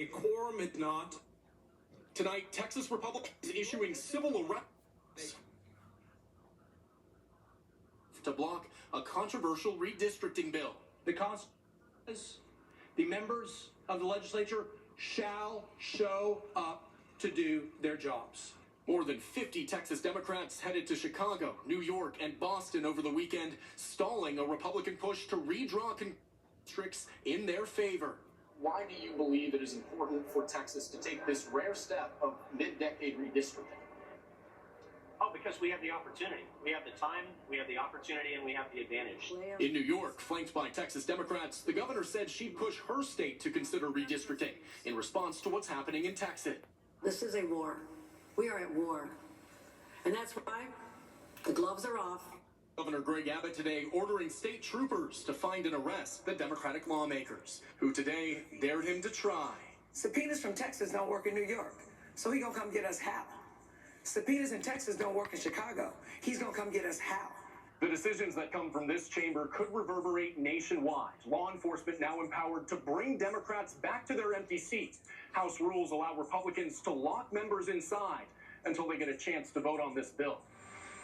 A quorum is not. Tonight, Texas Republicans issuing civil arrests to block a controversial redistricting bill. The Constitution says the members of the legislature shall show up to do their jobs. More than 50 Texas Democrats headed to Chicago, New York, and Boston over the weekend, stalling a Republican push to redraw districts in their favor. Why do you believe it is important for Texas to take this rare step of mid-decade redistricting? Oh, because we have the opportunity. We have the time, we have the opportunity, and we have the advantage. In New York, flanked by Texas Democrats, the governor said she'd push her state to consider redistricting in response to what's happening in Texas. This is a war. We are at war. And that's why the gloves are off. Governor Greg Abbott today ordering state troopers to find and arrest the Democratic lawmakers who today dared him to try. Subpoenas from Texas don't work in New York, so he gonna come get us how? Subpoenas in Texas don't work in Chicago. He's gonna come get us how? The decisions that come from this chamber could reverberate nationwide. Law enforcement now empowered to bring Democrats back to their empty seats. House rules allow Republicans to lock members inside until they get a chance to vote on this bill.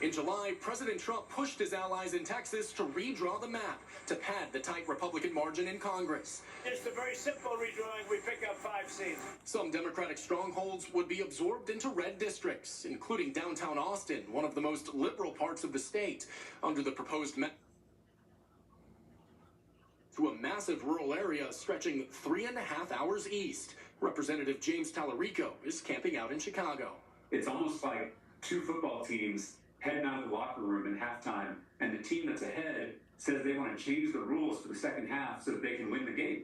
In July, President Trump pushed his allies in Texas to redraw the map to pad the tight Republican margin in Congress. It's a very simple redrawing. We pick up 5 seats. Some Democratic strongholds would be absorbed into red districts, including downtown Austin, one of the most liberal parts of the state, under the proposed map to a massive rural area stretching 3.5 hours east. Representative James Tallarico is camping out in Chicago. It's almost like two football teams heading out of the locker room in halftime, and the team that's ahead says they want to change the rules for the second half so that they can win the game.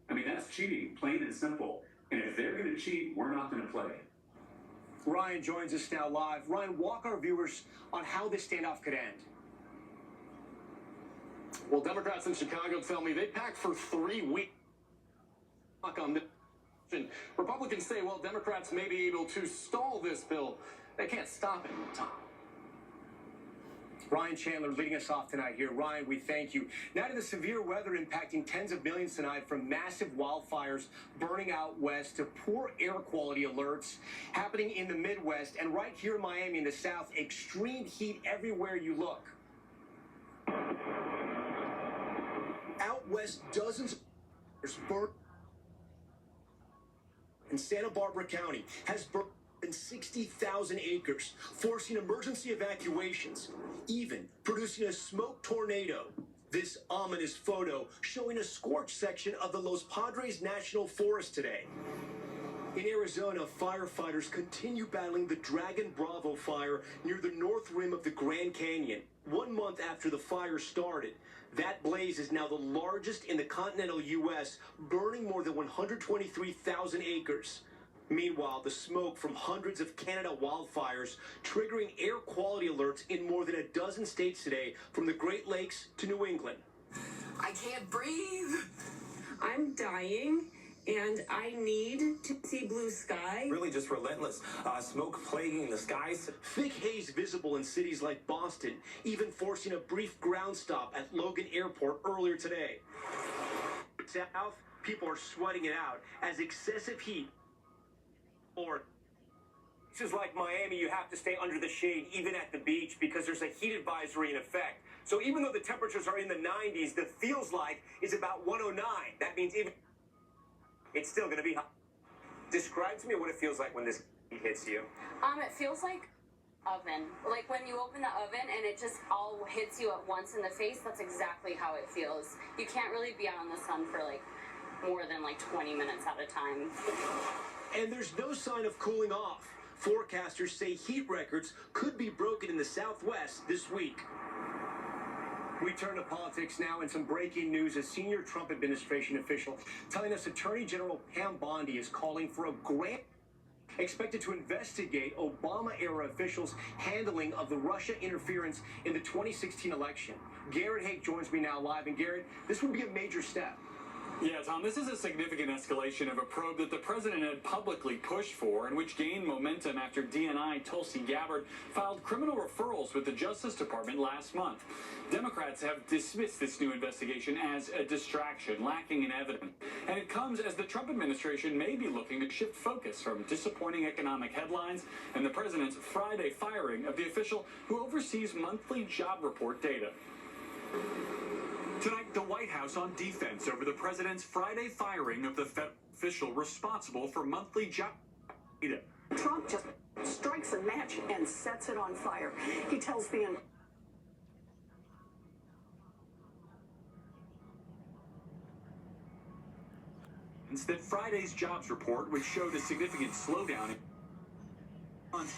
I mean, that's cheating, plain and simple. And if they're going to cheat, we're not going to play. Ryan joins us now live. Ryan, walk our viewers on how this standoff could end. Well, Democrats in Chicago tell me they packed for 3 weeks on this. Republicans say, well, Democrats may be able to stall this bill. They can't stop it, Tom. Ryan Chandler leading us off tonight here. Ryan, we thank you. Now to the severe weather impacting tens of millions tonight, from massive wildfires burning out west to poor air quality alerts happening in the Midwest, and right here in Miami in the South, extreme heat everywhere you look. Out west, dozens of burn in Santa Barbara County has burned 60,000 acres, forcing emergency evacuations, even producing a smoke tornado. This ominous photo showing a scorched section of the Los Padres National Forest today. In Arizona, firefighters continue battling the Dragon Bravo fire near the north rim of the Grand Canyon. 1 month after the fire started, that blaze is now the largest in the continental U.S., burning more than 123,000 acres. Meanwhile, the smoke from hundreds of Canada wildfires triggering air quality alerts in more than a dozen states today, from the Great Lakes to New England. I can't breathe. I'm dying, and I need to see blue sky. Really just relentless smoke plaguing the skies. Thick haze visible in cities like Boston, even forcing a brief ground stop at Logan Airport earlier today. South, people are sweating it out as excessive heat. Or places like Miami, you have to stay under the shade even at the beach because there's a heat advisory in effect. So even though the temperatures are in the 90s, the feels like is about 109. That means even it's still going to be hot. Describe to me what it feels like when this heat hits you. It feels like oven. Like when you open the oven and it just all hits you at once in the face. That's exactly how it feels. You can't really be out in the sun for like more than like 20 minutes at a time. And there's no sign of cooling off. Forecasters say heat records could be broken in the Southwest this week. We turn to politics now, and some breaking news. A senior Trump administration official telling us Attorney General Pam Bondi is calling for a grant expected to investigate Obama-era officials' handling of the Russia interference in the 2016 election. Garrett Hake joins me now live. And Garrett, this would be a major step. Yeah, Tom, this is a significant escalation of a probe that the president had publicly pushed for and which gained momentum after DNI Tulsi Gabbard filed criminal referrals with the Justice Department last month. Democrats have dismissed this new investigation as a distraction, lacking in evidence. And it comes as the Trump administration may be looking to shift focus from disappointing economic headlines and the president's Friday firing of the official who oversees monthly job report data. Tonight, the White House on defense over the president's Friday firing of the federal official responsible for monthly job data. Trump just strikes a match and sets it on fire. He tells the that Friday's jobs report, which showed a significant slowdown in months.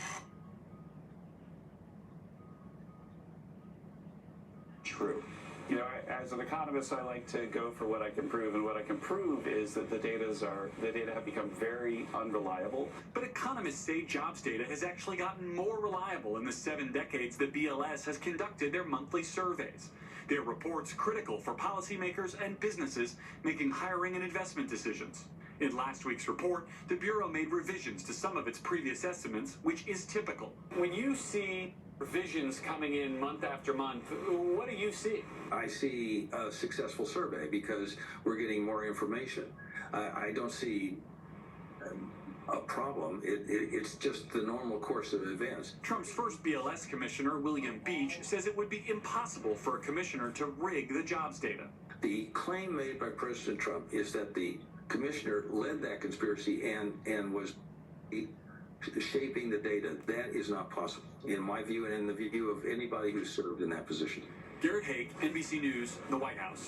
True. You know, as an economist, I like to go for what I can prove, and what I can prove is that the data have become very unreliable. But economists say jobs data has actually gotten more reliable in the 7 decades that BLS has conducted their monthly surveys. Their reports critical for policymakers and businesses making hiring and investment decisions. In last week's report, the Bureau made revisions to some of its previous estimates, which is typical. When you see revisions coming in month after month, what do you see? I see a successful survey because we're getting more information. I don't see a problem. It's just the normal course of events. Trump's first BLS commissioner, William Beach, says it would be impossible for a commissioner to rig the jobs data. The claim made by President Trump is that the commissioner led that conspiracy and was shaping the data. That is not possible, in my view and in the view of anybody who's served in that position. Garrett Haake, NBC News, the White House.